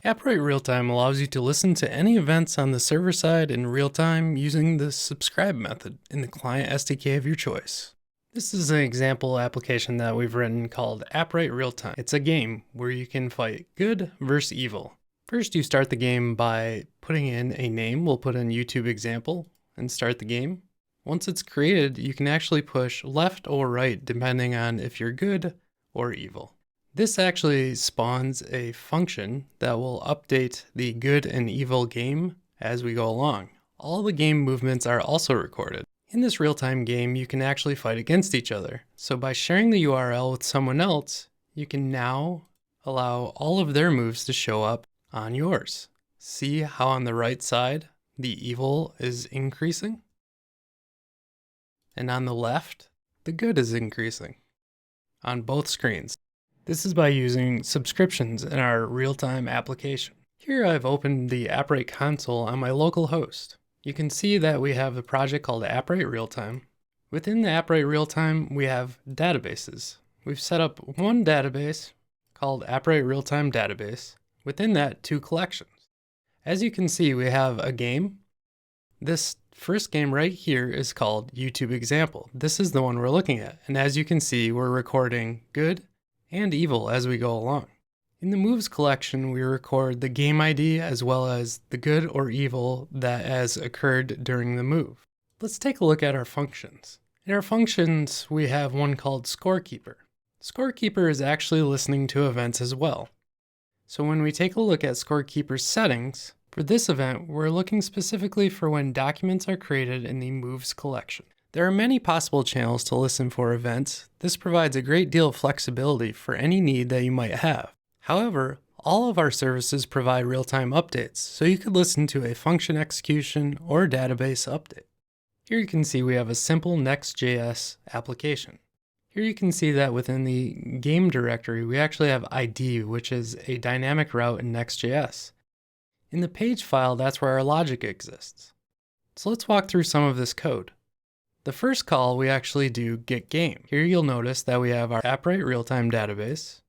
Appwrite Realtime allows you to listen to any events on the server side in real time using the subscribe method in the client SDK of your choice. This is an example application that we've written called Appwrite Realtime. It's a game where you can fight good versus evil. First, you start the game by putting in a name. We'll put in YouTube example and start the game. Once it's created, you can actually push left or right depending on if you're good or evil. This actually spawns a function that will update the good and evil game as we go along. All the game movements are also recorded. In this real-time game, you can actually fight against each other. So by sharing the URL with someone else, you can now allow all of their moves to show up on yours. See how on the right side, the evil is increasing? And on the left, the good is increasing on both screens. This is by using subscriptions in our real-time application. Here I've opened the Appwrite Console on my local host. You can see that we have a project called Appwrite Realtime. Within the Appwrite Realtime, we have databases. We've set up one database called Appwrite Realtime Database. Within that, 2 collections. As you can see, we have a game. This first game right here is called YouTube Example. This is the one we're looking at. And as you can see, we're recording good and evil as we go along. In the moves collection, we record the game ID as well as the good or evil that has occurred during the move. Let's take a look at our functions. In our functions, we have one called Scorekeeper. Scorekeeper is actually listening to events as well. So when we take a look at Scorekeeper's settings, for this event, we're looking specifically for when documents are created in the moves collection. There are many possible channels to listen for events. This provides a great deal of flexibility for any need that you might have. However, all of our services provide real-time updates, so you could listen to a function execution or database update. Here you can see we have a simple Next.js application. Here you can see that within the game directory, we actually have ID, which is a dynamic route in Next.js. In the page file, that's where our logic exists. So let's walk through some of this code. The first call, we actually do get game. Here you'll notice that we have our Appwrite Realtime database,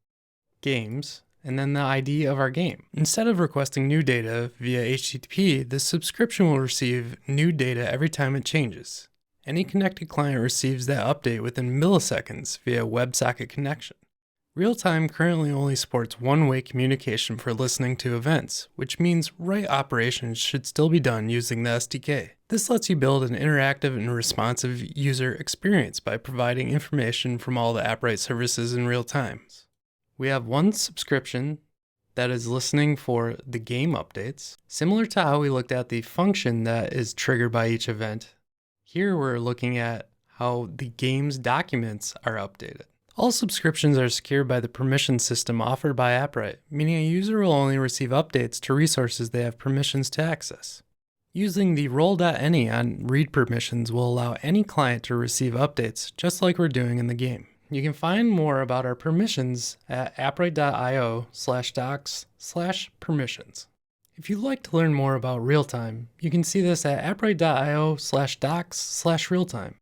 games, and then the ID of our game. Instead of requesting new data via HTTP, this subscription will receive new data every time it changes. Any connected client receives that update within milliseconds via WebSocket connection. Realtime currently only supports one-way communication for listening to events, which means write operations should still be done using the SDK. This lets you build an interactive and responsive user experience by providing information from all the Appwrite services in real time. We have one subscription that is listening for the game updates, similar to how we looked at the function that is triggered by each event. Here we're looking at how the game's documents are updated. All subscriptions are secured by the permission system offered by Appwrite, meaning a user will only receive updates to resources they have permissions to access. Using the role.any on read permissions will allow any client to receive updates, just like we're doing in the game. You can find more about our permissions at appwrite.io/docs/permissions. If you'd like to learn more about Realtime, you can see this at appwrite.io/docs/realtime.